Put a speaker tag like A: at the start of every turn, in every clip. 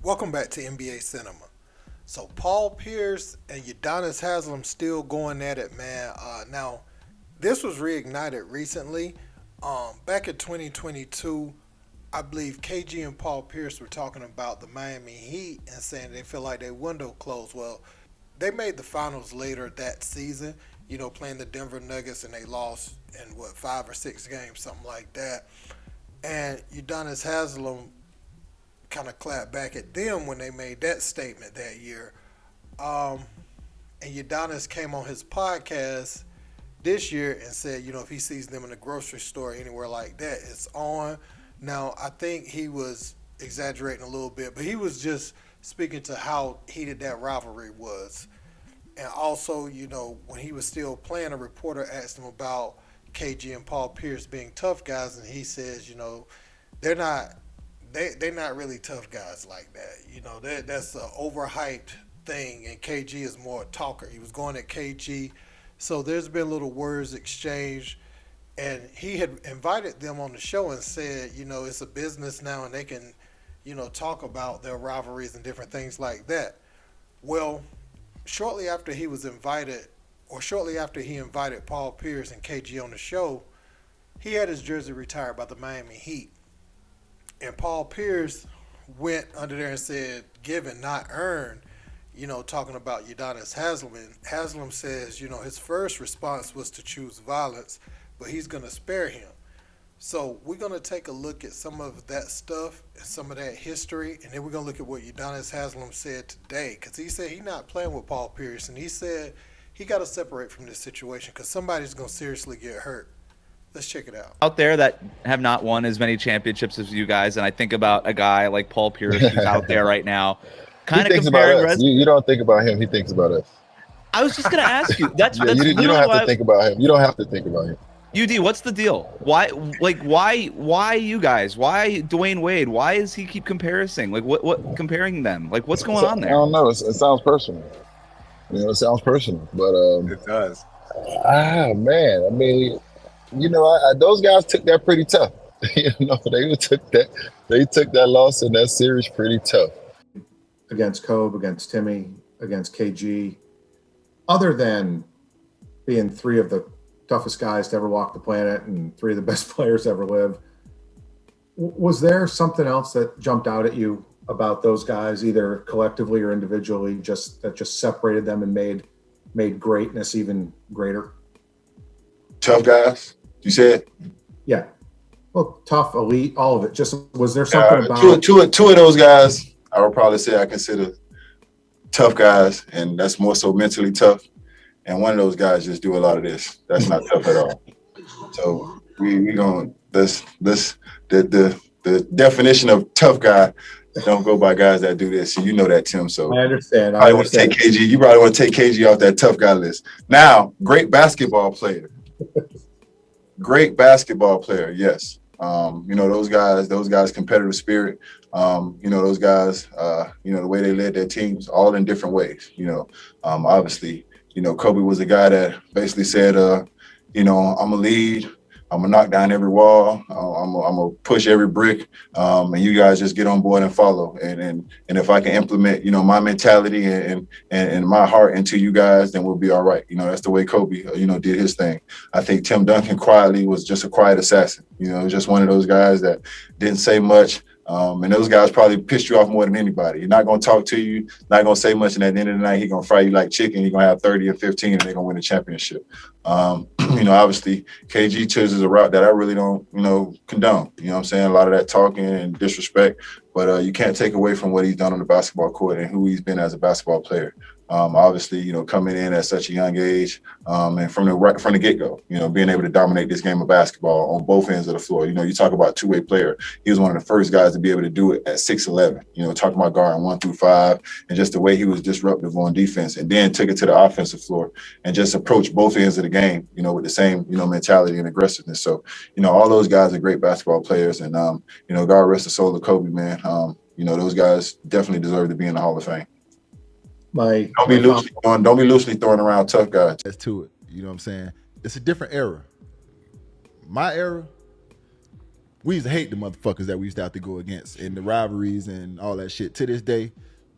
A: Welcome back to NBA Cinema. So Paul Pierce and Udonis Haslem still going at it, man. Now, this was reignited recently. Back in 2022, I believe KG and Paul Pierce were talking about the Miami Heat and saying they feel like their window closed. Well, they made the finals later that season, playing the Denver Nuggets, and they lost in what, 5 or 6 games, something like that. And Udonis Haslem kind of clapped back at them when they made that statement that year. Um, and Udonis came on his podcast this year and said, if he sees them in the grocery store or anywhere like that, it's on. Now, I think he was exaggerating a little bit, but he was just speaking to how heated that rivalry was. And also, when he was still playing, a reporter asked him about KG and Paul Pierce being tough guys, and he says, they're not they're not really tough guys like that. That's an overhyped thing, and KG is more a talker. He was going at KG, so there's been little words exchanged, and he had invited them on the show and said, it's a business now, and they can, talk about their rivalries and different things like that. Well, shortly after he was invited, or shortly after he invited Paul Pierce and KG on the show, he had his jersey retired by the Miami Heat. And Paul Pierce went under there and said, given, not earned, talking about Udonis Haslem. And Haslem says, his first response was to choose violence, but he's going to spare him. So we're going to take a look at some of that stuff and some of that history, and then we're going to look at what Udonis Haslem said today, because he said he's not playing with Paul Pierce, and he said he got to separate from this situation because somebody's going to seriously get hurt. Let's check it
B: out there that have not won as many championships as you guys, and I think about a guy like Paul Pierce who's out there right now, kind of comparing.
C: You don't think about him; he thinks about us.
B: I was just going to ask you. That's
C: you don't have to think about him. You don't have to think about him.
B: UD, what's the deal? Why you guys? Why Dwayne Wade? Why does he keep comparing? What comparing them? What's going on there?
C: I don't know. It sounds personal. It sounds personal, but
D: it does.
C: Man, I mean. Those guys took that pretty tough. They took that loss in that series pretty tough.
E: Against Kobe, against Timmy, against KG. Other than being three of the toughest guys to ever walk the planet and three of the best players to ever live, was there something else that jumped out at you about those guys, either collectively or individually, that just separated them and made greatness even greater?
D: Tough guys, you said?
E: Yeah. Well, tough, elite, all of it. Just, was there something about
D: two of those guys, I would probably say I consider tough guys, and that's more so mentally tough. And one of those guys just do a lot of this. That's not tough at all. So we going the definition of tough guy don't go by guys that do this. You know that, Tim. So
E: I understand.
D: I want to take KG. You probably want to take KG off that tough guy list. Now, great basketball player. Great basketball player, yes. Those guys, competitive spirit. Those guys, the way they led their teams, all in different ways. Obviously, Kobe was a guy that basically said, I'm gonna lead. I'm gonna knock down every wall. I'm gonna push every brick, and you guys just get on board and follow. And if I can implement, my mentality and my heart into you guys, then we'll be all right. That's the way Kobe, did his thing. I think Tim Duncan quietly was just a quiet assassin. Just one of those guys that didn't say much. And those guys probably pissed you off more than anybody. He's not going to talk to you, not going to say much, and at the end of the night, he's going to fry you like chicken. He's going to have 30 or 15, and they're going to win the championship. Obviously, KG chooses a route that I really don't, condone. You know what I'm saying? A lot of that talking and disrespect, but you can't take away from what he's done on the basketball court and who he's been as a basketball player. Obviously, coming in at such a young age, and from the get-go, being able to dominate this game of basketball on both ends of the floor. You talk about two-way player. He was one of the first guys to be able to do it at 6'11". Talking about guarding 1 through 5, and just the way he was disruptive on defense, and then took it to the offensive floor and just approached both ends of the game, with the same, mentality and aggressiveness. So, all those guys are great basketball players, and God rest the soul of Kobe, man. Those guys definitely deserve to be in the Hall of Fame. Don't be loosely throwing around tough guys.
F: That's to it. You know what I'm saying? It's a different era. My era, We used to hate the motherfuckers that we used to have to go against and the rivalries and all that shit. To this day,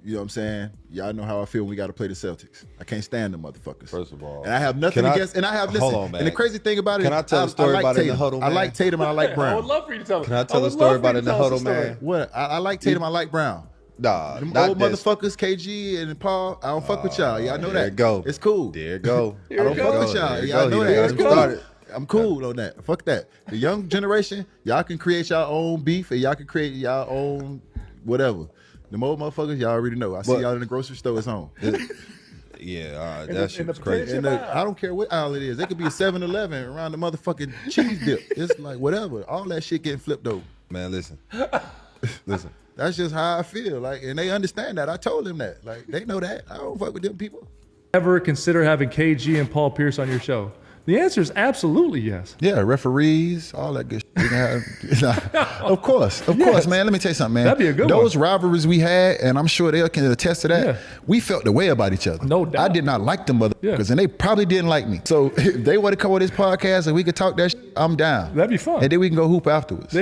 F: you know what I'm saying? Y'all know how I feel when we got to play the Celtics. I can't stand the motherfuckers.
G: First of all,
F: and I have nothing against. And I have listen.
G: Hold on, man.
F: And the crazy thing about it,
G: can I tell a story about it in the huddle, man?
F: I like Tatum and I like Brown.
H: I would love for you to tell me.
G: Can I tell a story about it in the huddle, man?
F: What? I like Tatum. I like Brown.
G: Nah,
F: Them
G: not
F: old
G: this.
F: motherfuckers, KG and Paul. I don't fuck with y'all. Y'all know that.
G: There it go.
F: It's cool.
G: There it go.
F: I don't fuck with y'all. Y'all know that. It's cool. I'm cool on that. Fuck that. The young generation, y'all can create y'all own beef and y'all can create y'all own whatever. The old motherfuckers, y'all already know. I see y'all in the grocery store. It's on.
G: Yeah, that shit was crazy.
F: And I don't care what aisle it is. It could be a 7-Eleven around the motherfucking cheese dip. It's like whatever. All that shit getting flipped over.
G: Man, listen.
F: That's just how I feel. Like, and they understand that. I told them that. Like, they know that. I don't fuck with them people.
H: Ever consider having KG and Paul Pierce on your show? The answer is absolutely yes.
F: Yeah, referees, all that good shit. We can have, of course, man. Let me tell you something, man.
H: That'd be a good
F: Those
H: one.
F: rivalries we had, and I'm sure they can attest to that.
H: Yeah.
F: We felt the way about each other.
H: No doubt.
F: I did not like them motherfuckers, and they probably didn't like me. So if they want to come on this podcast and we could talk that shit, I'm down.
H: That'd be fun.
F: And then we can go hoop afterwards.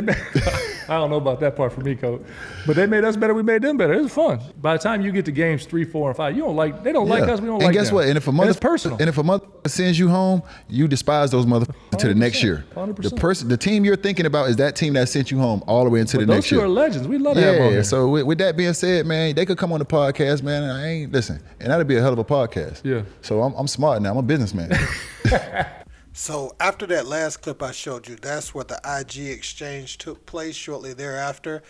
H: I don't know about that part for me, Coach. But they made us better. We made them better. It was fun. By the time you get to games 3, 4, and 5, they don't like us. We don't like them.
F: And guess what? And if a mother,
H: it's personal.
F: And if a mother sends you home, you despise those motherfuckers to the next year.
H: 100%.
F: The team you're thinking about is that team that sent you home all the way into the next year.
H: Those two are legends. We love to have them on here.
F: So with that being said, man, they could come on the podcast, man. And I ain't listen, and that'd be a hell of a podcast.
H: Yeah.
F: So I'm smart now. I'm a businessman.
A: So after that last clip I showed you, that's where the IG exchange took place shortly thereafter.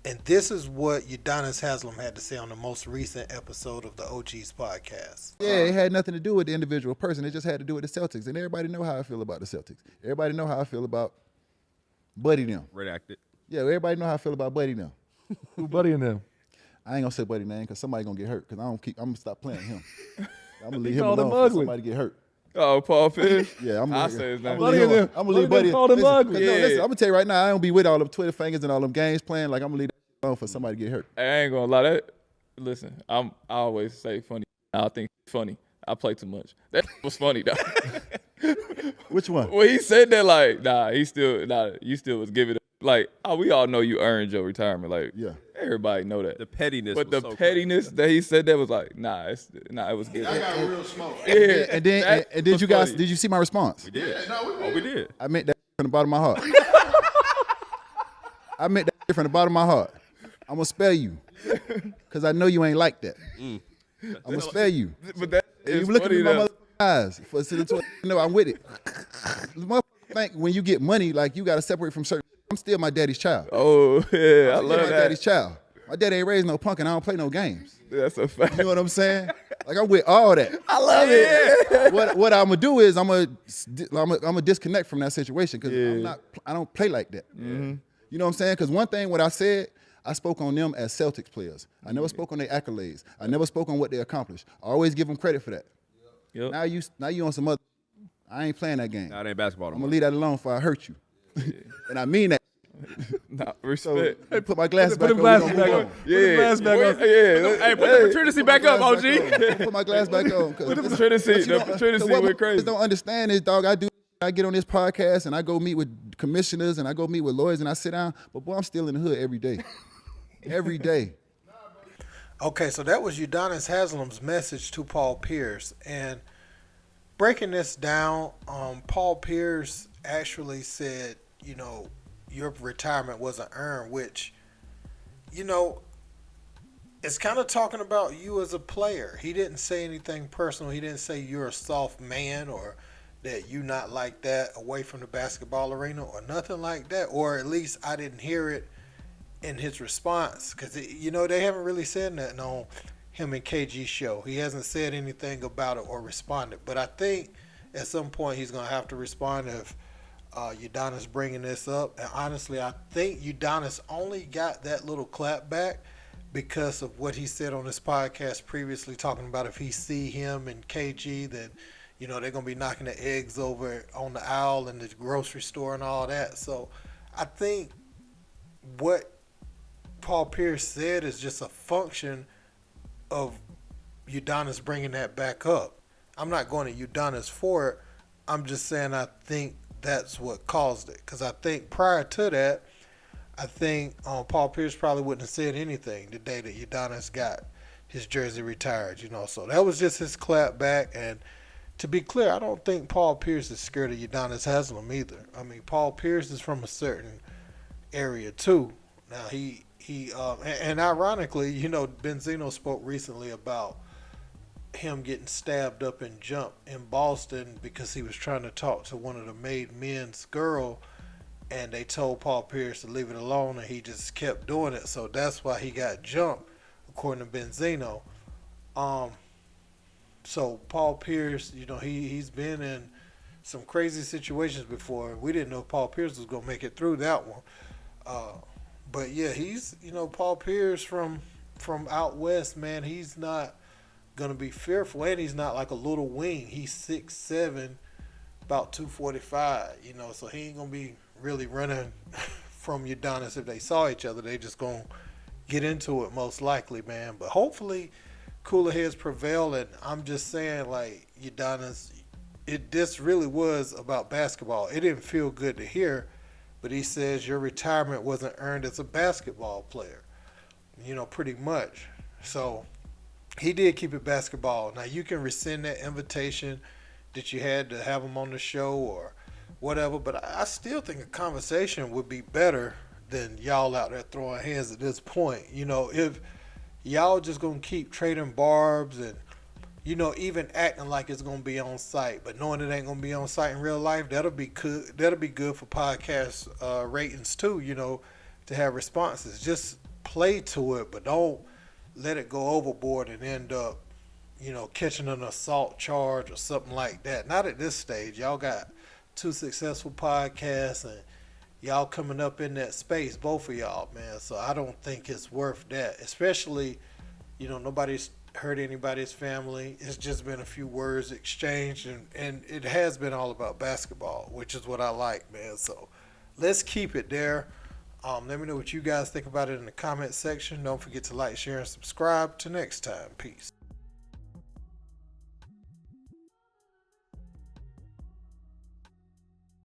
A: And this is what Udonis Haslem had to say on the most recent episode of the OG's podcast.
F: Yeah, it had nothing to do with the individual person. It just had to do with the Celtics. And everybody know how I feel about the Celtics. Everybody know how I feel about Buddy them.
B: Redacted.
F: Yeah, everybody know how I feel about Buddy them.
H: Who Buddy and them?
F: I ain't gonna say Buddy name because somebody gonna get hurt. Because I'm gonna stop playing him. I'm gonna leave him
H: called him
F: alone.
H: ugly.
F: Somebody get hurt.
B: Oh, Paul Pierce.
F: Yeah,
B: I say his name.
H: Buddy and them.
F: I'm gonna leave Buddy.
H: called him ugly.
F: Listen, I'm gonna tell you right now, I don't be with all them Twitter fingers and all them games playing. Like I'm gonna leave that alone for somebody to get hurt.
I: I ain't gonna lie. That listen, I always say funny. I think it's funny. I play too much. That was funny though.
F: Which one?
I: Well, he said that like, you still was giving it. Like, we all know you earned your retirement. Like,
F: Yeah.
I: everybody know that.
B: The pettiness.
I: But
B: was
I: the
B: so
I: pettiness that he said that was like, it was good.
A: I got real smoke.
I: Yeah,
F: And then
I: that
F: and did
I: was
F: you guys
I: funny.
F: did you see my response?
B: We did. Oh, we did.
F: I meant that from the bottom of my heart. I meant that from the bottom of my heart. I'm gonna spare you, cause I know you ain't like that. I'm gonna spare you.
I: But that
F: You
I: is
F: look at
I: funny
F: me in my
I: though.
F: mother eyes for to know I'm with it. The motherfucker think when you get money, like you gotta separate from certain. I'm still my daddy's child.
I: Oh yeah, I
F: I'm
I: love
F: my daddy's
I: that.
F: child. My daddy ain't raised no punk, and I don't play no games.
I: That's a fact.
F: You know what I'm saying? Like I'm with all that.
I: I love it.
F: What I'm gonna do is I'm gonna disconnect from that situation because I don't play like that.
I: Mm-hmm.
F: You know what I'm saying? Because one thing what I said, I spoke on them as Celtics players. I never spoke on their accolades. I never spoke on what they accomplished. I always give them credit for that.
I: Yep.
F: Now you on some other. I ain't playing that game.
B: Nah, it ain't basketball.
F: I'm gonna leave that alone before I hurt you. And I mean that.
I: Nah,
F: So
I: respect.
F: put my glasses
H: Put
F: back
H: them
F: on.
H: glasses
F: We
H: back
F: gonna
H: on.
F: move
H: Put them glasses back on.
I: Yeah.
B: Hey, put the Trinity back up, OG.
F: Put my glass back on.
I: The Trinity
F: What
I: went crazy.
F: don't understand is, dog, I get on this podcast and I go meet with commissioners and I go meet with lawyers and I sit down, but boy, I'm still in the hood every day. Every day.
A: Okay, so that was Udonis Haslem's message to Paul Pierce. And breaking this down, Paul Pierce actually said, your retirement wasn't earned, which, it's kind of talking about you as a player. He didn't say anything personal. He didn't say you're a soft man or that you not like that away from the basketball arena or nothing like that. Or at least I didn't hear it in his response because, they haven't really said nothing on him and KG's show. He hasn't said anything about it or responded. But I think at some point he's going to have to respond if Udonis bringing this up. And honestly, I think Udonis only got that little clap back because of what he said on his podcast previously, talking about if he see him and KG, then, they're going to be knocking the eggs over on the aisle in the grocery store and all that. So I think what Paul Pierce said is just a function of Udonis bringing that back up. I'm not going to Udonis for it. I'm just saying I think that's what caused it. Because I think prior to that, I think Paul Pierce probably wouldn't have said anything the day that Udonis got his jersey retired, So that was just his clap back. And to be clear, I don't think Paul Pierce is scared of Udonis Haslem either. I mean, Paul Pierce is from a certain area too. Now and ironically, Benzino spoke recently about him getting stabbed up and jumped in Boston because he was trying to talk to one of the made men's girl, and they told Paul Pierce to leave it alone, and he just kept doing it. So that's why he got jumped, according to Benzino. So Paul Pierce, he's been in some crazy situations before. We didn't know Paul Pierce was gonna make it through that one. But yeah, he's Paul Pierce from out west, man. He's not gonna be fearful, and he's not like a little wing. He's 6'7", about 245. So he ain't gonna be really running from Udonis if they saw each other. They just gonna get into it most likely, man. But hopefully, cooler heads prevail. And I'm just saying, like Udonis, this really was about basketball. It didn't feel good to hear. But he says your retirement wasn't earned as a basketball player, pretty much. So he did keep it basketball. Now you can rescind that invitation that you had to have him on the show or whatever, but I still think a conversation would be better than y'all out there throwing hands at this point. If y'all just going to keep trading barbs and even acting like it's gonna be on site, but knowing it ain't gonna be on site in real life, that'll be good. That'll be good for podcast ratings too. To have responses. Just play to it, but don't let it go overboard and end up, catching an assault charge or something like that. Not at this stage. Y'all got 2 successful podcasts and y'all coming up in that space, both of y'all, man. So I don't think it's worth that. Especially, nobody's hurt anybody's family. It's just been a few words exchanged, and it has been all about basketball, which is what I like, man. So let's keep it there. Let me know what you guys think about it in the comment section. Don't forget to like, share, and subscribe. Till next time. Peace.